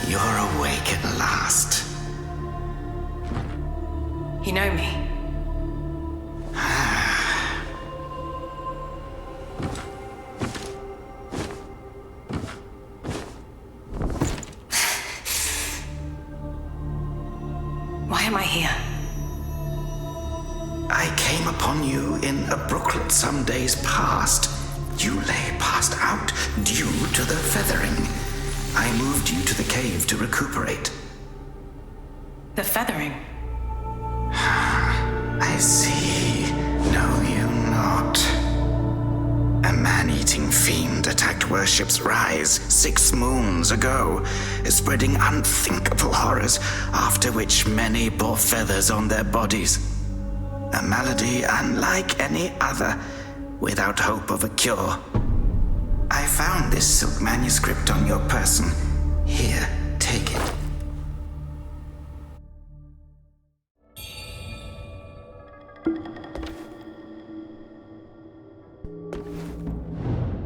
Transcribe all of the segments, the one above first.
You're awake at last. You know me? Why am I here? I came upon you in a brooklet some days past. You lay passed out due to the feathering. I moved you to the cave to recuperate. The feathering? I see. Know you not. A man-eating fiend attacked Worship's Rise 6 moons ago, spreading unthinkable horrors, after which many bore feathers on their bodies. A malady unlike any other, without hope of a cure. I found this silk manuscript on your person. Here, take it.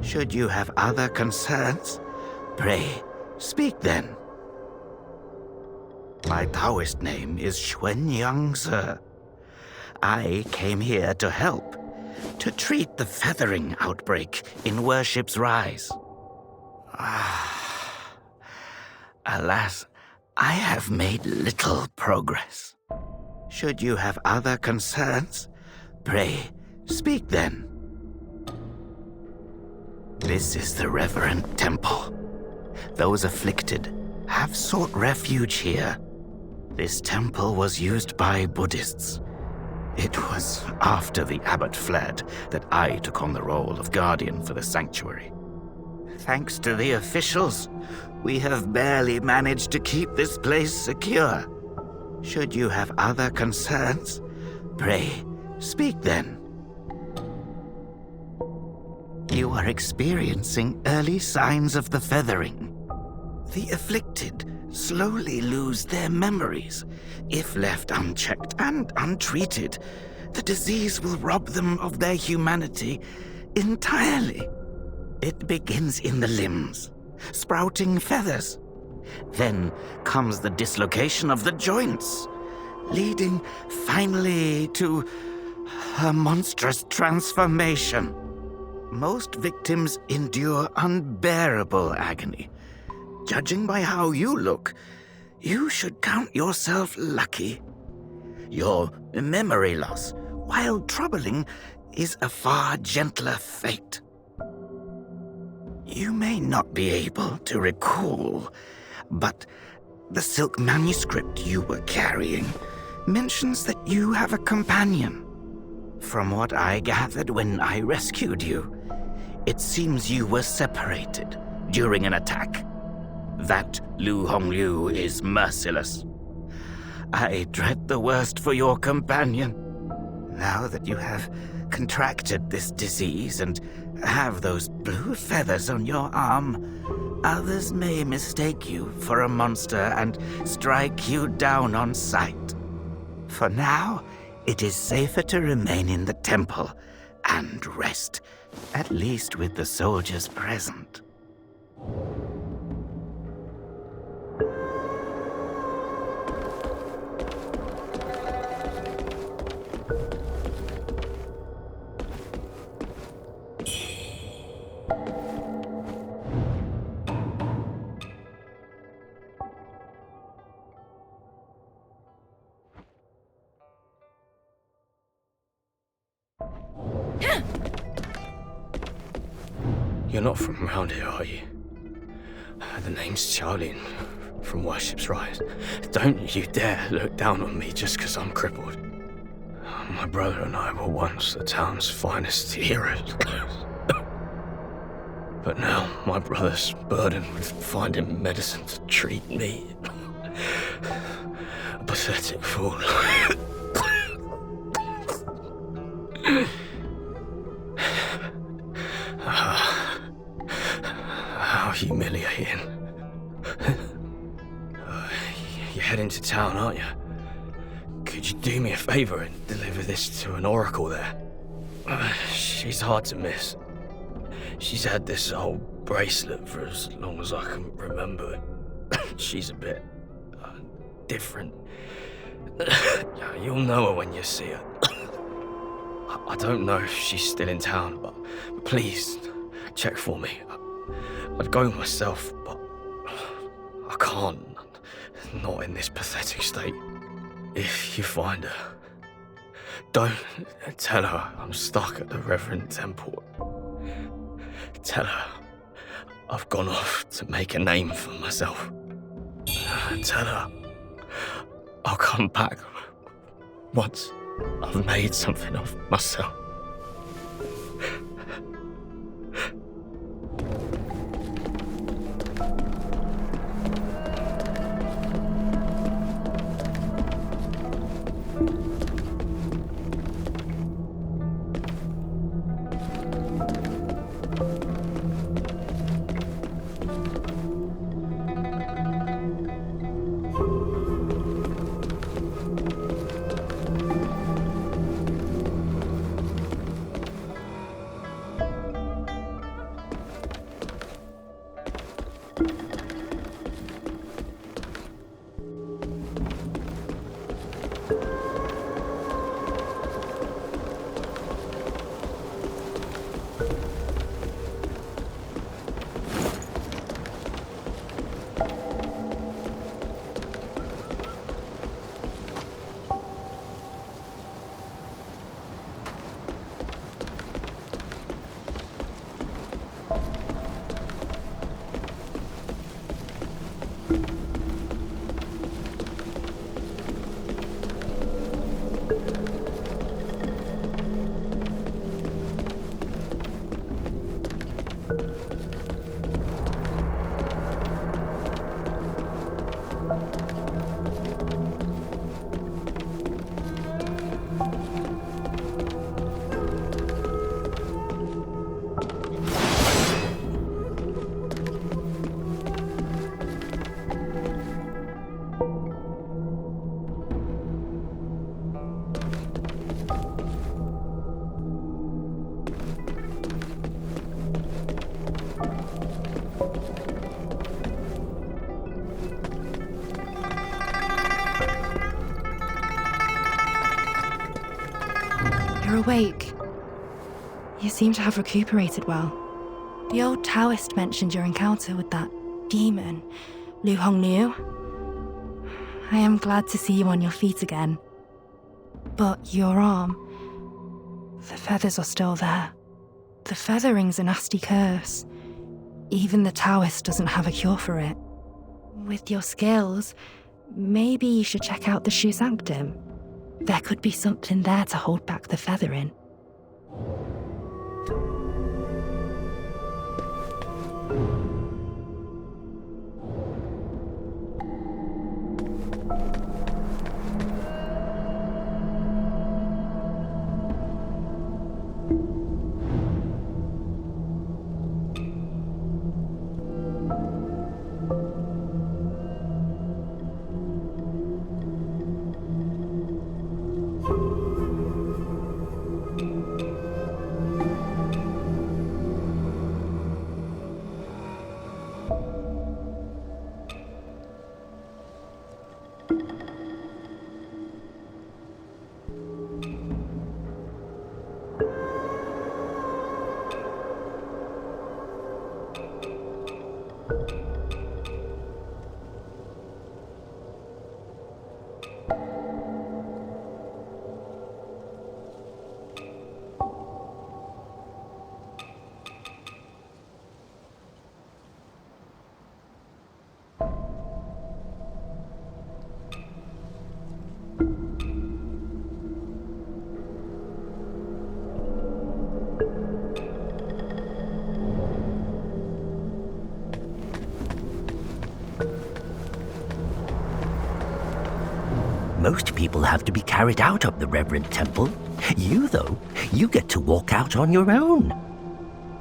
Should you have other concerns, pray, speak then. My Taoist name is Xuanyang, sir. I came here to help, to treat the feathering outbreak in Worship's Rise. Alas, I have made little progress. Should you have other concerns, pray, speak then. This is the reverent temple. Those afflicted have sought refuge here. This temple was used by Buddhists. It was after the abbot fled that I took on the role of guardian for the sanctuary. Thanks to the officials, we have barely managed to keep this place secure. Should you have other concerns, pray, speak then. You are experiencing early signs of the feathering. The afflicted slowly lose their memories. If left unchecked and untreated, the disease will rob them of their humanity entirely. It begins in the limbs, sprouting feathers. Then comes the dislocation of the joints, leading finally to a monstrous transformation. Most victims endure unbearable agony. Judging by how you look, you should count yourself lucky. Your memory loss, while troubling, is a far gentler fate. You may not be able to recall, but the silk manuscript you were carrying mentions that you have a companion. From what I gathered when I rescued you, it seems you were separated during an attack. That Lu Hongliu is merciless. I dread the worst for your companion. Now that you have contracted this disease and have those blue feathers on your arm, others may mistake you for a monster and strike you down on sight. For now, it is safer to remain in the temple and rest, at least with the soldiers present. You're not from around here, are you? The name's Shaolin, from Worship's Rise. Don't you dare look down on me just because I'm crippled. My brother and I were once the town's finest heroes. But now my brother's burdened with finding medicine to treat me. A pathetic fool. How humiliating. You're heading to town, aren't you? Could you do me a favor and deliver this to an oracle there? She's hard to miss. She's had this old bracelet for as long as I can remember. She's a bit different. You'll know her when you see her. I don't know if she's still in town, but please check for me. I'd go myself, but I can't. Not in this pathetic state. If you find her, don't tell her I'm stuck at the Reverend Temple. Tell her I've gone off to make a name for myself. Tell her I'll come back once I've made something of myself. You're awake. You seem to have recuperated well. The old Taoist mentioned your encounter with that demon, Lu Hong Liu. I am glad to see you on your feet again. But your arm, the feathers are still there. The feathering's a nasty curse. Even the Taoist doesn't have a cure for it. With your skills, maybe you should check out the Shu Sanctum. There could be something there to hold back the feathering. Most people have to be carried out of the Reverend Temple You, though, you get to walk out on your own.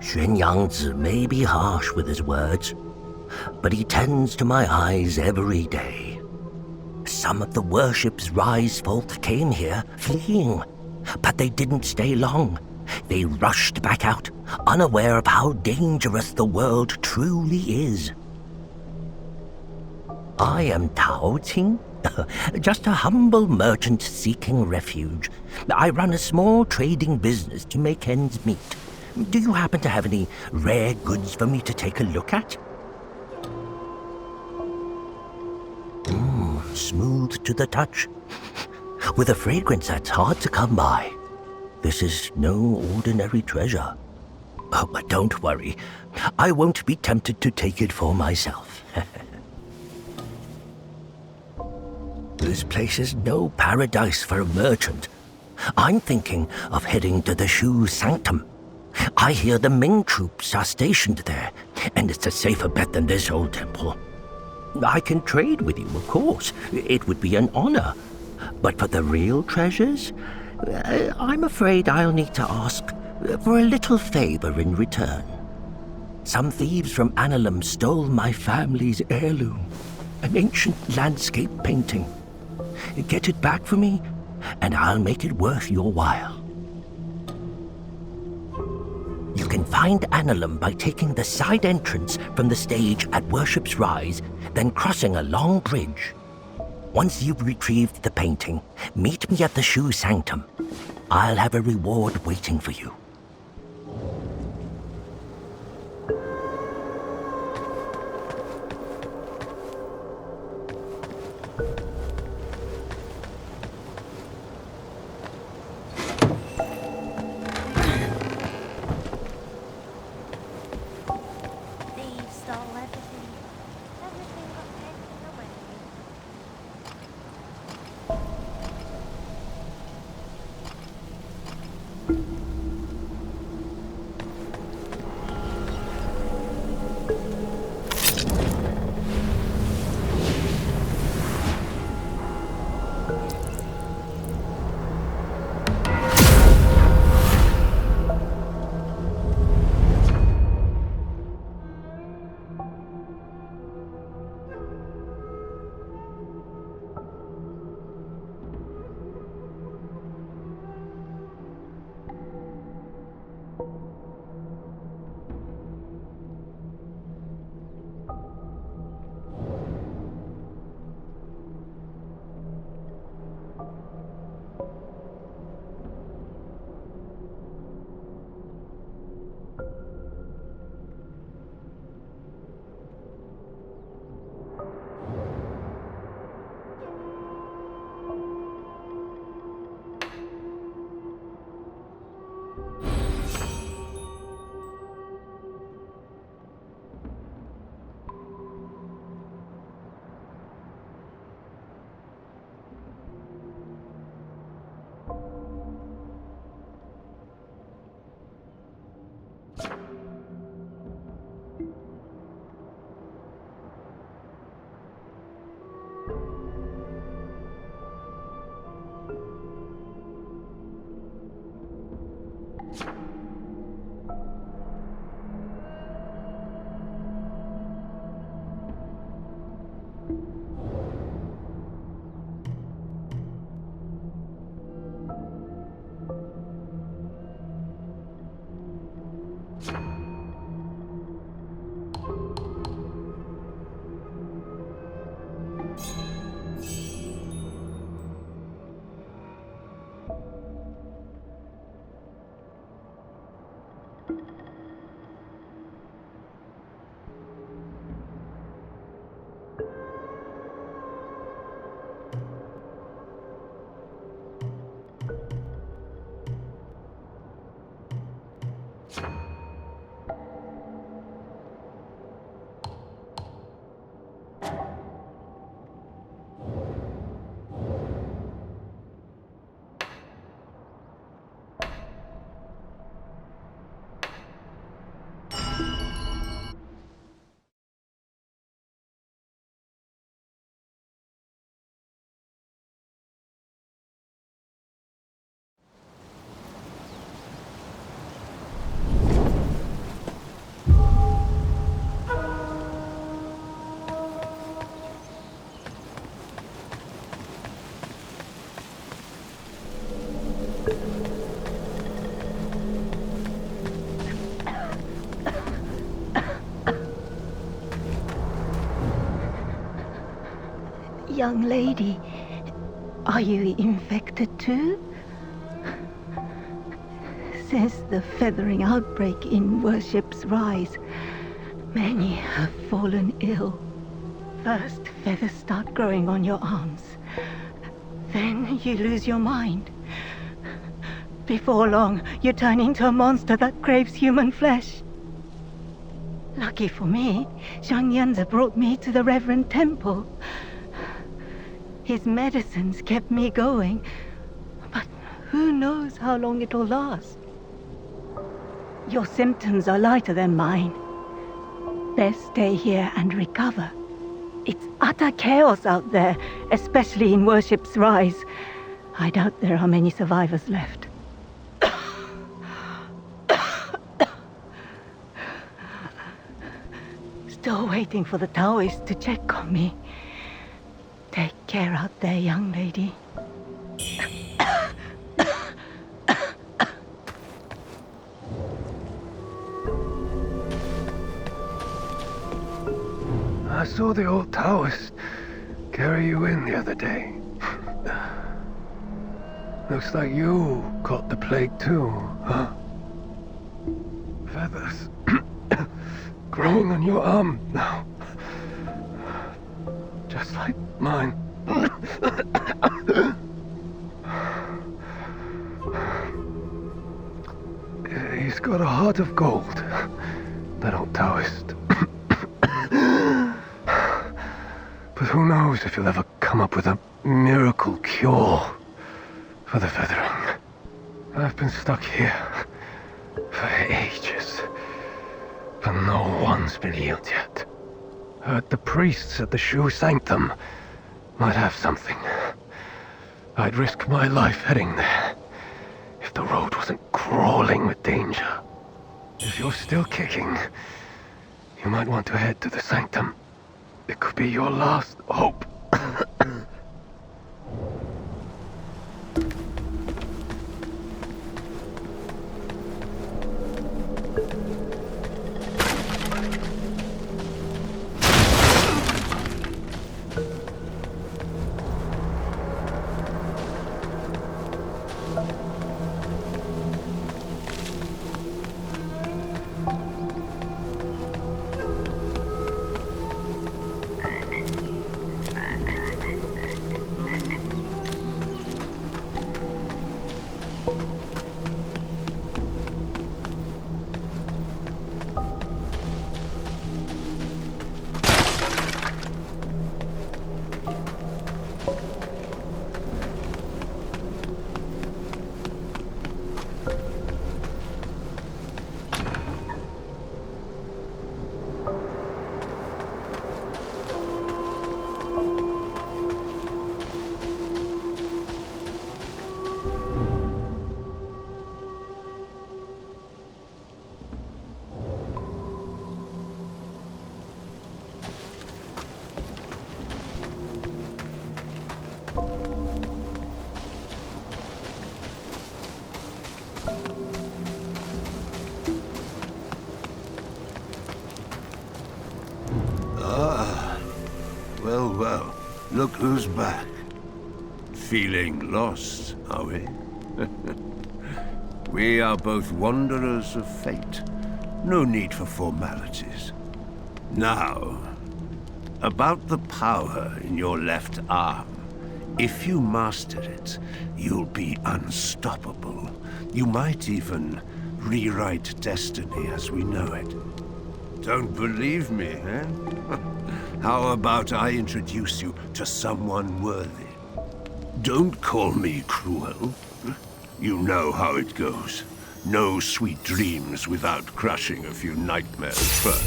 Xuanyangzi may be harsh with his words, but he tends to my eyes every day. Some of the worship's rise folk came here fleeing, but they didn't stay long. They rushed back out, unaware of how dangerous the world truly is. I am Tao Ting, just a humble merchant seeking refuge. I run a small trading business to make ends meet. Do you happen to have any rare goods for me to take a look at? Smooth to the touch, with a fragrance that's hard to come by. This is no ordinary treasure. Oh, but don't worry. I won't be tempted to take it for myself. This place is no paradise for a merchant. I'm thinking of heading to the Shu Sanctum. I hear the Ming troops are stationed there, and it's a safer bet than this old temple. I can trade with you, of course. It would be an honor. But for the real treasures, I'm afraid I'll need to ask for a little favor in return. Some thieves from Annalum stole my family's heirloom, an ancient landscape painting. Get it back for me, and I'll make it worth your while. You can find Annalum by taking the side entrance from the stage at Worship's Rise, then crossing a long bridge. Once you've retrieved the painting, meet me at the Shu Sanctum. I'll have a reward waiting for you. Young lady, are you infected too? Since the feathering outbreak in Worship's Rise, many have fallen ill. First, feathers start growing on your arms. Then you lose your mind. Before long, you turn into a monster that craves human flesh. Lucky for me, Zhang Yanzi brought me to the Reverend Temple. His medicines kept me going, but who knows how long it'll last. Your symptoms are lighter than mine. Best stay here and recover. It's utter chaos out there, especially in Worship's Rise. I doubt there are many survivors left. Still waiting for the Taoists to check on me. Take care out there, young lady. I saw the old Taoist carry you in the other day. Looks like you caught the plague too, huh? Feathers growing on your arm now. Just like mine. He's got a heart of gold, that old Taoist. But who knows if he'll ever come up with a miracle cure for the feathering. I've been stuck here for ages, but no one's been healed yet. Heard the priests at the Shu Sanctum might have something. I'd risk my life heading there if the road wasn't crawling with danger. If you're still kicking, you might want to head to the Sanctum. It could be your last hope. Well, look who's back. Feeling lost, are we? We are both wanderers of fate. No need for formalities. Now, about the power in your left arm. If you master it, you'll be unstoppable. You might even rewrite destiny as we know it. Don't believe me, eh? How about I introduce you to someone worthy? Don't call me cruel. You know how it goes. No sweet dreams without crushing a few nightmares first.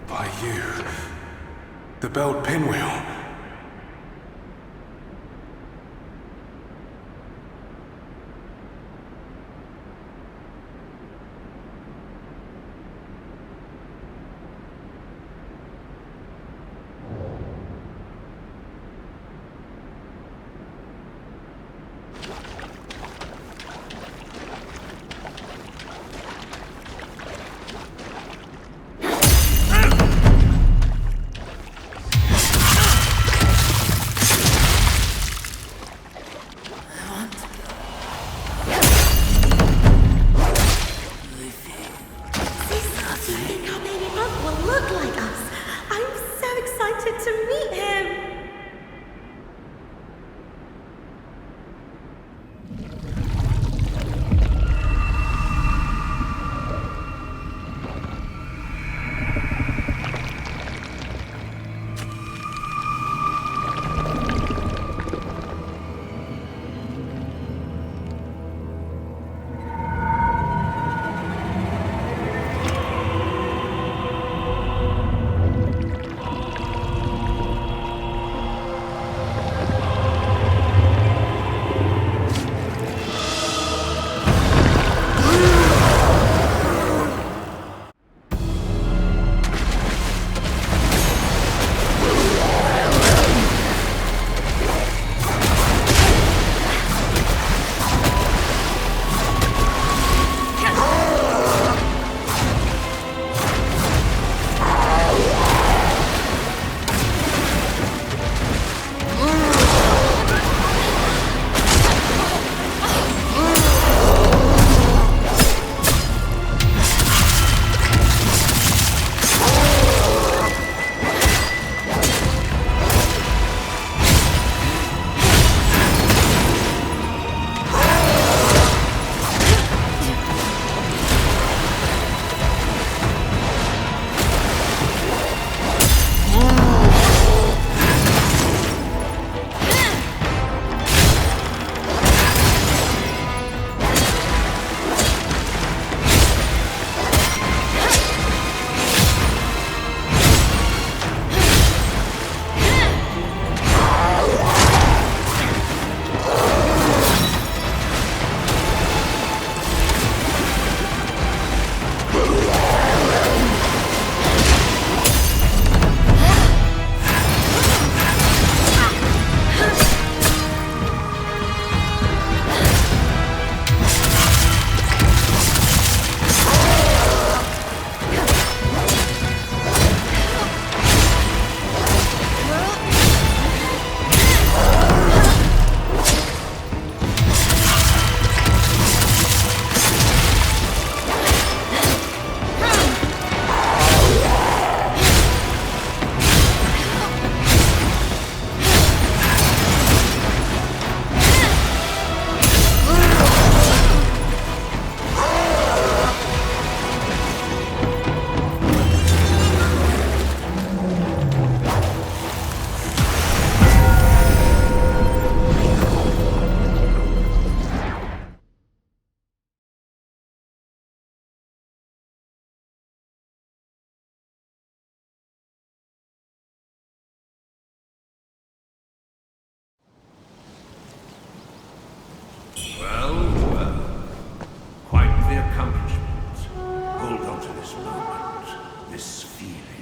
By you. The belt pinwheel. this moment, this feeling.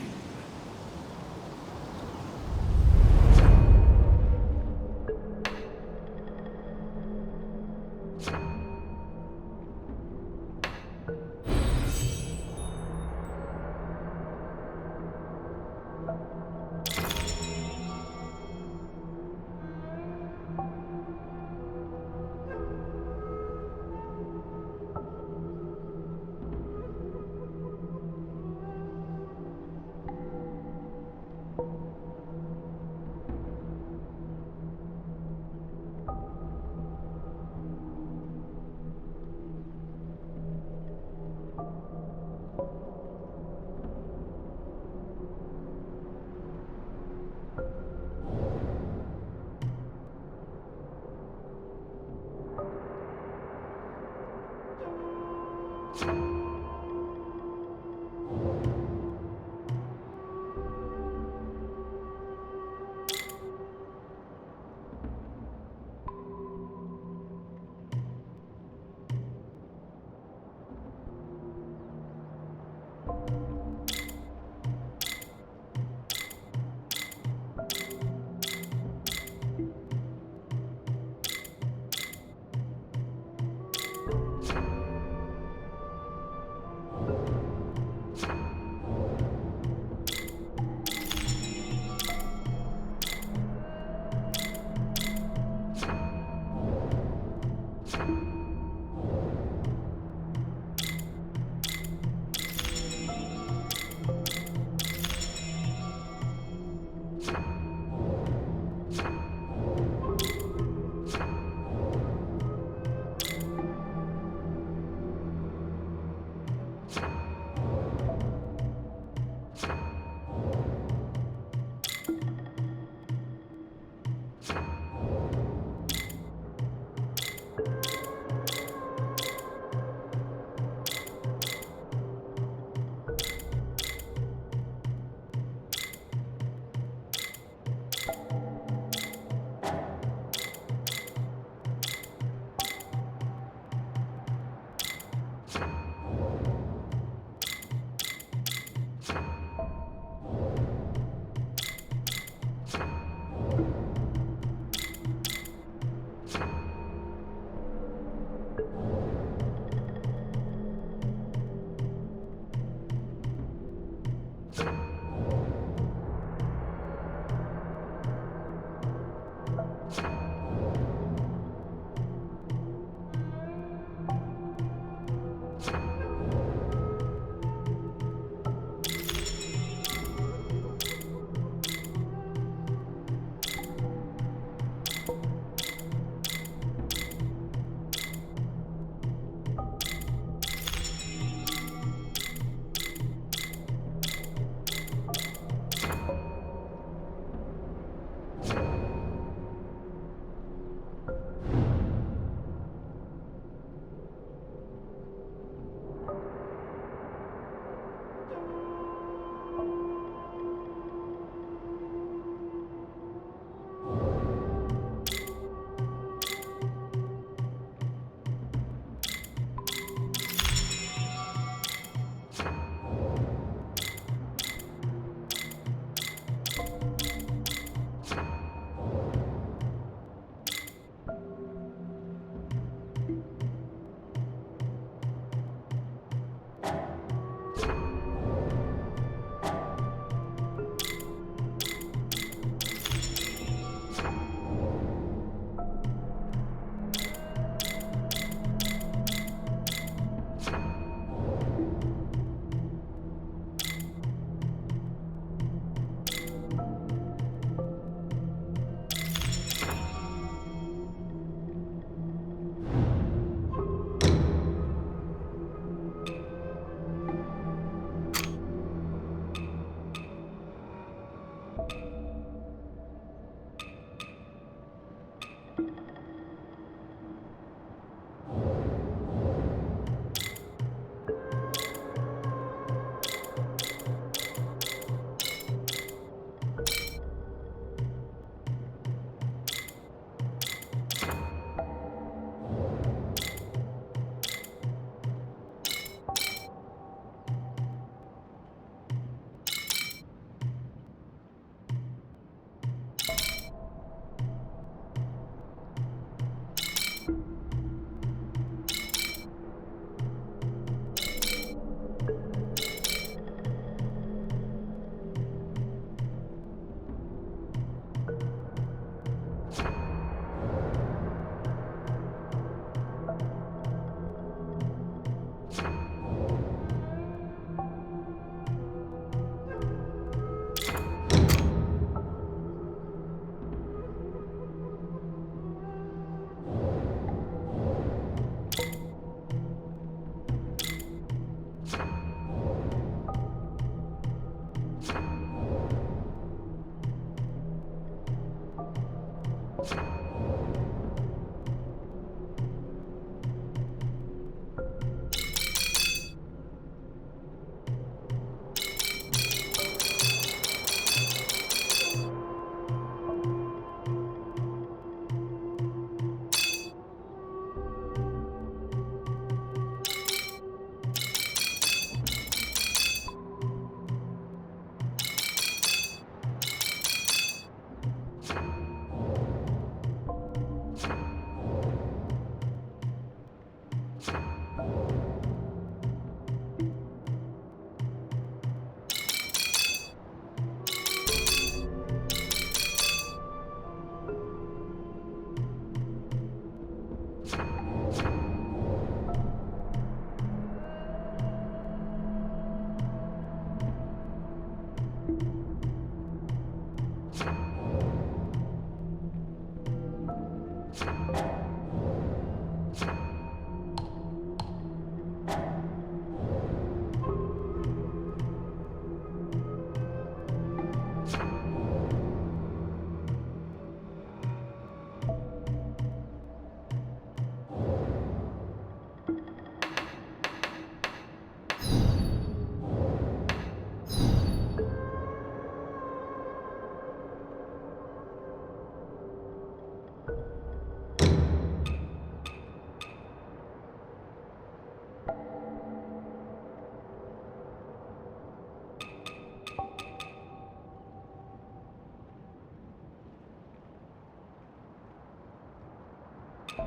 you.